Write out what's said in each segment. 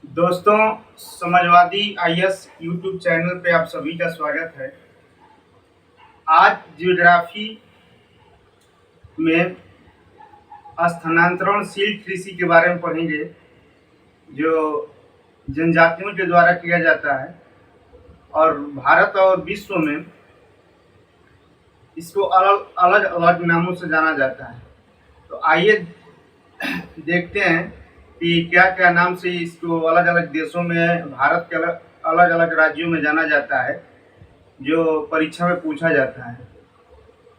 दोस्तों, Samajwadi IAS YouTube channel पे आप सभी का स्वागत है। आज ज्योग्राफी में स्थानांतरणशील कृषि के बारे में पढ़ेंगे, जो जनजातियों के द्वारा किया जाता है और भारत और विश्व में इसको अलग अलग अलग नामों से जाना जाता है। तो आइए देखते हैं कि क्या क्या नाम से इसको अलग अलग देशों में, भारत के अलग अलग राज्यों में जाना जाता है, जो परीक्षा में पूछा जाता है।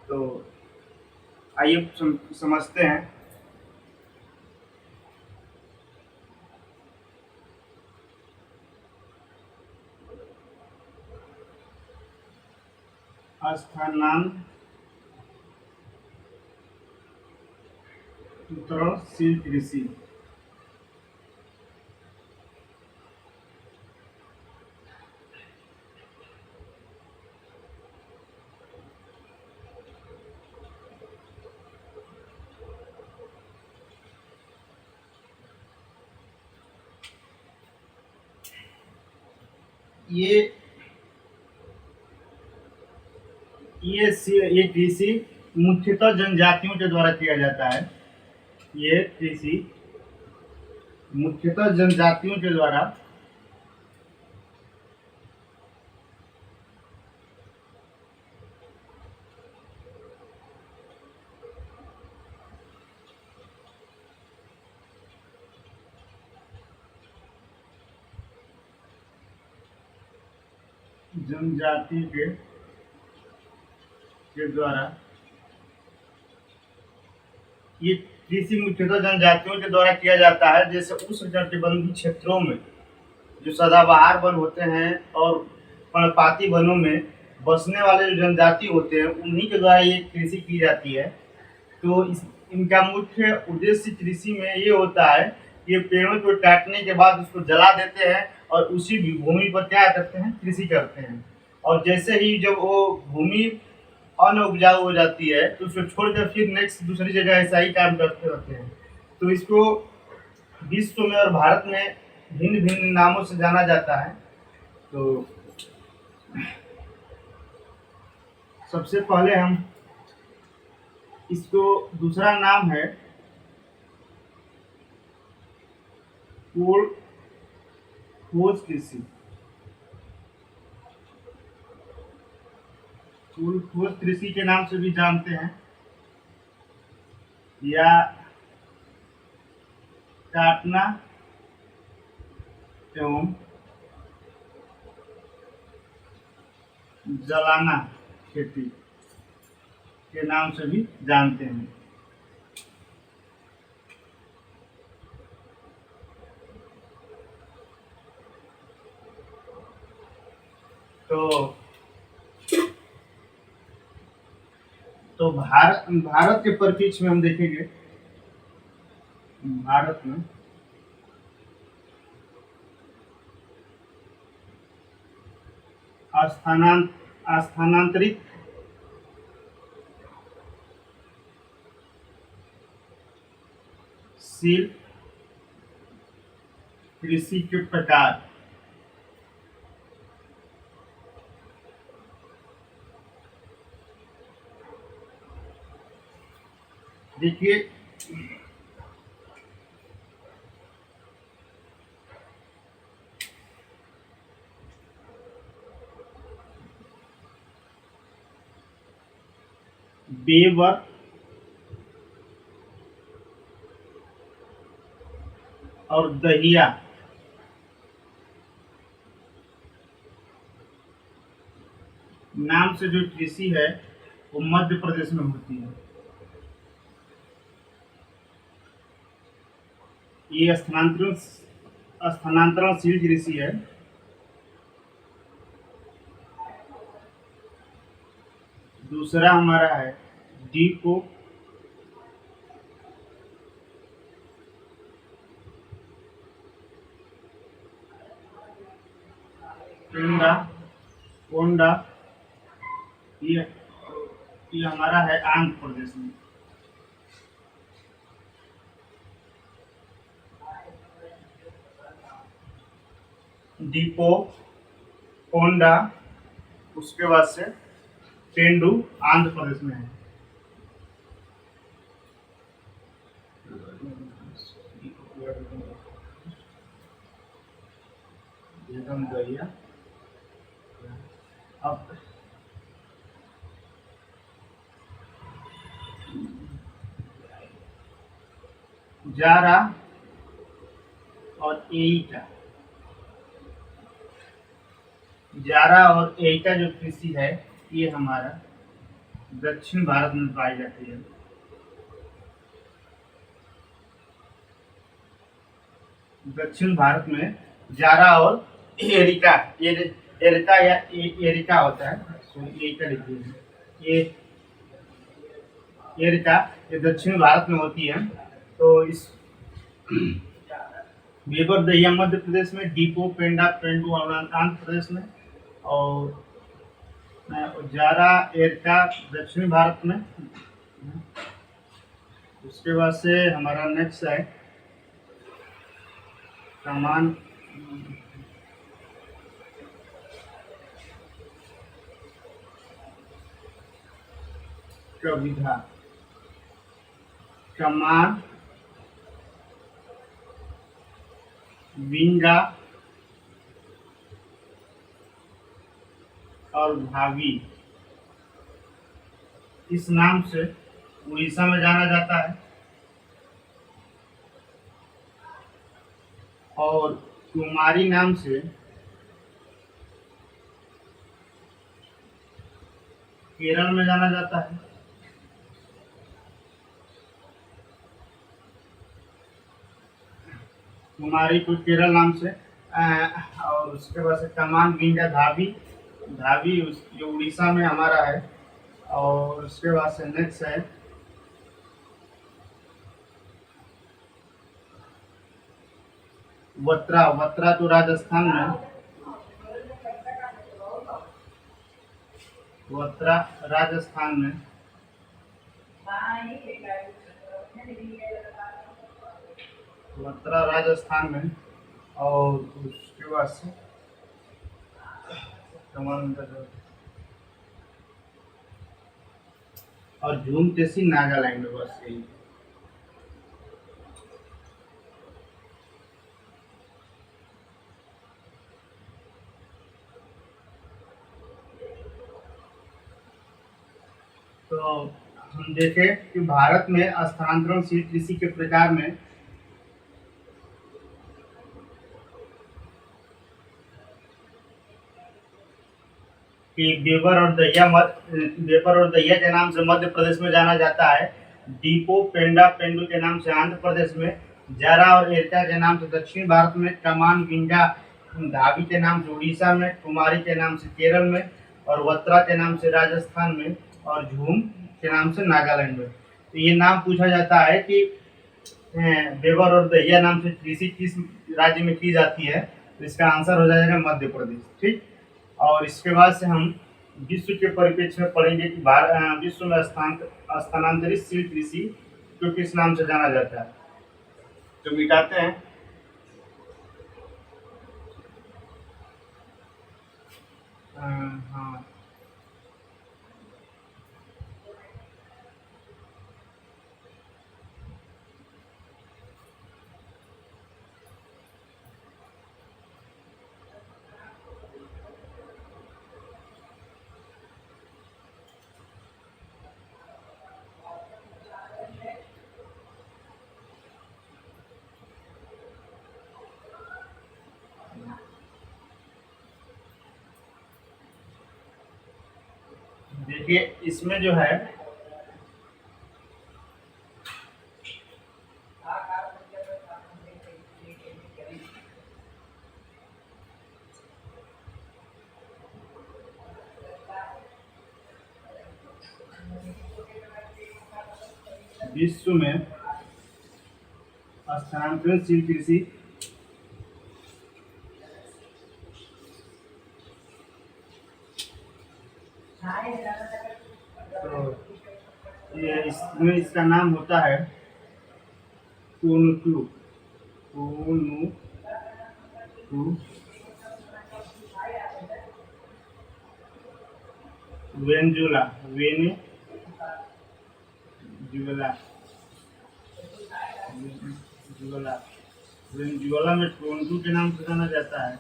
तो आइए समझते हैं। स्थानांतरणशील कृषि। ये ये कृषि मुख्यतः जनजातियों के द्वारा किया जाता है। ये कृषि मुख्यतः जनजातियों के द्वारा जनजाति के द्वारा ये कृषि मुख्यतः जनजातियों के द्वारा किया जाता है। जैसे उष्णकटिबंधीय क्षेत्रों में जो सदाबहार वन होते हैं और पर्णपाती वनों में बसने वाले जो जनजाति होते हैं, उन्हीं के द्वारा ये कृषि की जाती है। तो इनका मुख्य उद्देश्य कृषि में ये होता है कि ये पेड़ों को काटने के बाद उसको जला देते हैं और उसी भूमि पर क्या करते हैं, कृषि करते हैं। और जैसे ही जब वो भूमि अनउपजाऊ हो जाती है तो उसको छोड़कर फिर नेक्स्ट दूसरी जगह ऐसा ही काम करते रहते हैं। तो इसको विश्व में और भारत में भिन्न भिन्न नामों से जाना जाता है। तो सबसे पहले हम इसको दूसरा नाम है खोज कृषि। खोज कृषि के नाम से भी जानते हैं, या काटना एवं जलाना खेती के नाम से भी जानते हैं। तो भारत के परिप्रेक्ष्य में हम देखेंगे, भारत में स्थानांतरित शील कृषि के प्रकार। देखिए, बेवर और दहिया नाम से जो कृषि है वो मध्य प्रदेश में होती है। ये स्थानांतरणशील कृषि है। दूसरा हमारा है डीको कोंडा, ये हमारा है आंध्र प्रदेश में। दीपो, कोंडा, उसके बाद से पेंडू आंध्र प्रदेश में है। एकदम बढ़िया। अब जारा और एईटा, जारा और एईटा जो कृषि है ये हमारा दक्षिण भारत में पाई जाती है। दक्षिण भारत में जारा और एरिका, एरिका या एरिका होता है, एरिका लिखिए, ये एरिका ये दक्षिण भारत में होती है। तो इस वेबर दहिया मध्य प्रदेश में, डीपो पेंडा पेंडू आंध्र प्रदेश में, और जारा एरिका दक्षिण भारत में। उसके बाद से हमारा नेक्स्ट है कमान, कविधा, कमान, विंगा और भावी, इस नाम से उड़ीसा में जाना जाता है। और कुमारी नाम से केरल में जाना जाता है। कुमारी को केरल नाम से, और उसके बाद से कमान, विंगा, धावी, धावी जो उड़ीसा में हमारा है। और उसके बाद से नेक्स्ट है वत्रा, वत्रा तो राजस्थान में, वत्रा राजस्थान में, वत्रा राजस्थान में। और उसके बाद से और झूम तेसी नागालैंड में, बस यही। तो हम देखें कि भारत में स्थानांतरणशील कृषि के प्रकार में कि वेबर और दहिया के नाम से मध्य प्रदेश में जाना जाता है। डीपो पेंडा पेंडू के नाम से आंध्र प्रदेश में, जारा और एरिका के नाम से दक्षिण भारत में, कमान, विंगा, धावी के नाम से उड़ीसा में, कुमारी के नाम से केरल में, और वत्रा के नाम से राजस्थान में, और झूम के नाम से नागालैंड में। तो ये नाम पूछा जाता है कि वेबर और दहिया नाम से कृषि किस राज्य में की जाती है, तो इसका आंसर हो जाएगा मध्य प्रदेश। ठीक। और इसके बाद से हम विश्व के परिप्रेक्ष्य में पढ़ेंगे कि विश्व में स्थानांतरित कृषि को किस नाम से जाना जाता है। तो मिटाते हैं। हाँ, देखिए इसमें जो है विश्व में स्थानांतरणशील कृषि तो ये इसमें इसका नाम होता है कोनुटू, कोनुटू वेनेजुला, वेनेजुला, वेनेजुला, वेनेजुला में टोरंटो के नाम से जाना जाता है।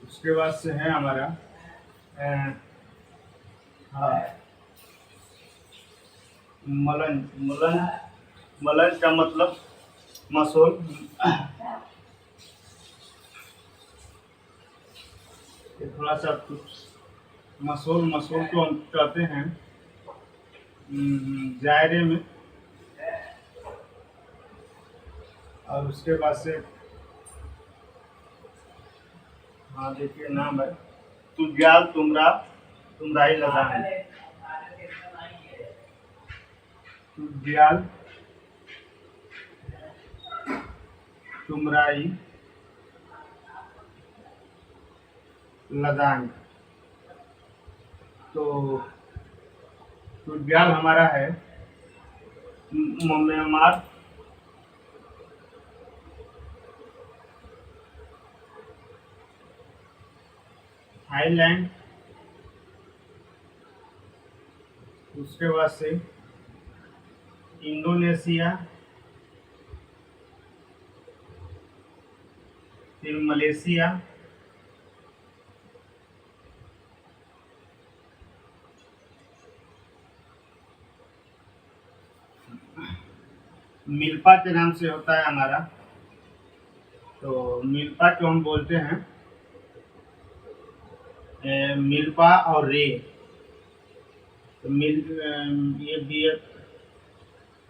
उसके बाद से है हमारा अ, हाँ, मलन मलन मलन का मतलब मसूल। ये थोड़ा सा कुछ मसूल मसूल को हम कहते हैं जायरे में। और उसके बाद से हाँ देखिए नाम है तुग्याल तुमरा तुमराई लदान। तुग्याल तुमराई लदान। तो तुग्याल हमारा है म्यांमार, थाईलैंड, उसके बाद से इंडोनेशिया, फिर मलेशिया, मिल्पा के नाम से होता है हमारा। तो मिल्पा को हम बोलते हैं मिल्पा और रे। तो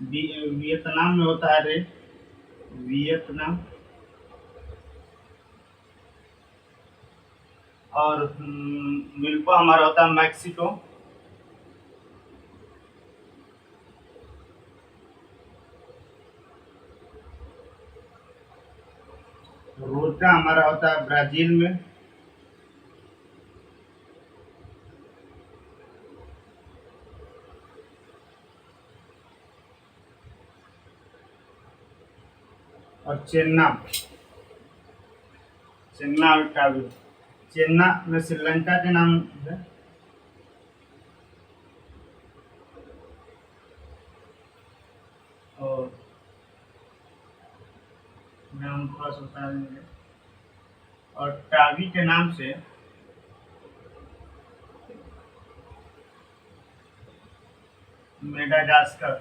ये वियतनाम में होता है रे, वियतनाम। और मिल्पा हमारा होता है मैक्सिको। रोटा हमारा होता है ब्राजील में। और चेन्ना, चेन्ना का भी, चेन्ना में श्रीलंका के नाम है। और नाम थोड़ा सा बता देंगे। और टावी के नाम से मेडागास्कर।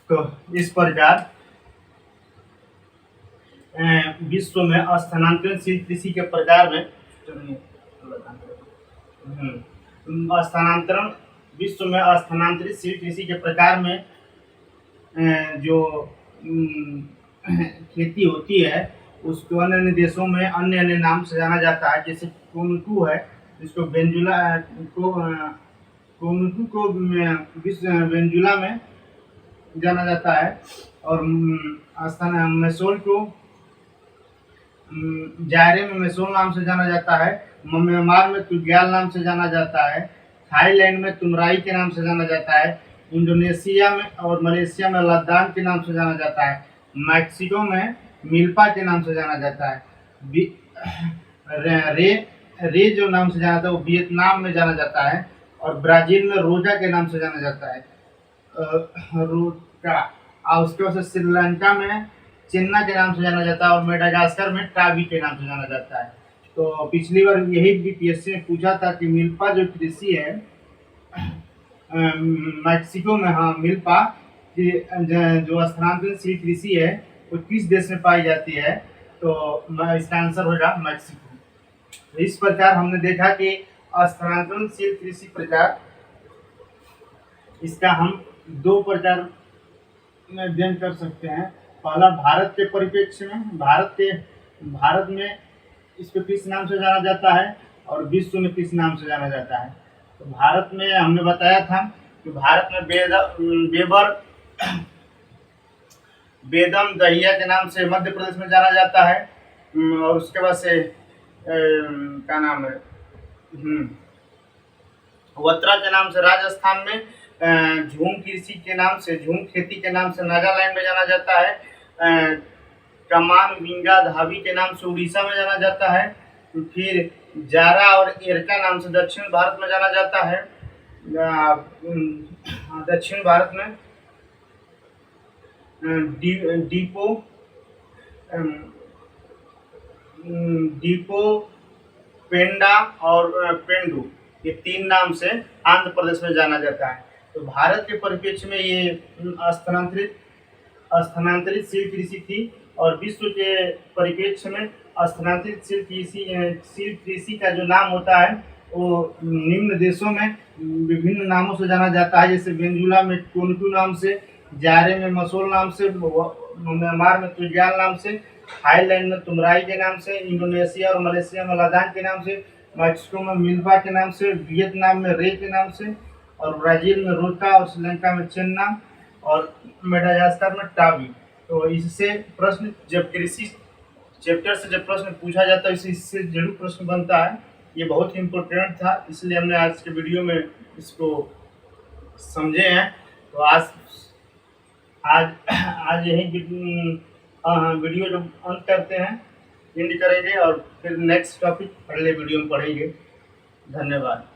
तो इस प्रकार विश्व में स्थानांतरणशील कृषि के प्रकार में स्थानांतरण विश्व में स्थानांतरित कृषि के प्रकार में जो खेती होती है उसको अन्य अन्य देशों में अन्य अन्य नाम से जाना जाता है। जैसे कोनुटू है जिसको वेनेजुला को कोनुटू को वेनेजुला में जाना जाता है। और मैसूर को जायरे में मैसूर नाम से जाना जाता है। म्यांमार में तुग्याल नाम से जाना जाता है। थाईलैंड में तुमराई के नाम से जाना जाता है। इंडोनेशिया में और मलेशिया में लद्दान के नाम से जाना जाता है। मैक्सिको में मिल्पा के नाम से जाना जाता है। रे जो नाम से जाना जाता है वो वियतनाम में जाना जाता है। और ब्राजील में रोजा के नाम से जाना जाता है, रोजा। और उसके बाद श्रीलंका में चेन्ना के नाम से जाना जाता है। और मेडागास्कर में टावी के नाम से जाना जाता है। तो पिछली बार यही बीपीएससी ने पूछा था कि मिल्पा जो कृषि है मैक्सिको में, हाँ मिल्पा की जो स्थानांतरणशील कृषि है वो किस देश में पाई जाती है। तो इसका आंसर होगा मैक्सिको। इस प्रकार हमने देखा कि स्थानांतरणशील कृषि प्रकार, इसका हम दो प्रकार में अध्ययन कर सकते हैं। पहला भारत के परिप्रेक्ष्य में, भारत में इसको किस नाम से जाना जाता है और विश्व में किस नाम से जाना जाता है। तो भारत में हमने बताया था कि भारत में बेदम दहिया के नाम से मध्य प्रदेश में जाना जाता है। और उसके बाद से क्या नाम है, वत्रा के नाम से राजस्थान में, झूम कृषि के नाम से, झूम खेती के नाम से नागालैंड में जाना जाता है। कमान विंगा धावी के नाम से उड़ीसा में जाना जाता है। फिर जारा और एरका नाम से दक्षिण भारत में जाना जाता है। दक्षिण भारत में डीपो डीपो पेंडा और पेंडू, ये 3 नाम से आंध्र प्रदेश में जाना जाता है। तो भारत के परिप्रेक्ष्य में ये स्थानांतरित सील कृषि थी, और विश्व के परिप्रेक्ष्य में स्थानांतरित सील कृषि का जो नाम होता है वो निम्न देशों में विभिन्न नामों से जाना जाता है, जैसे वेनेजुला में टोनटू नाम से, जारे में मसोल नाम से, म्यांमार में तुजाल नाम से, थाईलैंड में तुमराई के नाम से, इंडोनेशिया और मलेशिया में लादान के नाम से, मैक्सिको में मिल्बा के नाम से, वियतनाम में रे के नाम से, और ब्राज़ील में रोका, और श्रीलंका में चेन्ना, और मेडागास्कर में टावी। तो इससे प्रश्न जब कृषि चैप्टर से जब प्रश्न पूछा जाता है इससे जरूर प्रश्न बनता है। ये बहुत ही इम्पोर्टेंट था, इसलिए हमने आज के वीडियो में इसको समझे हैं। तो आज यही वीडियो जब अंत करते हैं, एंड करेंगे, और फिर नेक्स्ट टॉपिक अगले वीडियो में पढ़ेंगे। धन्यवाद।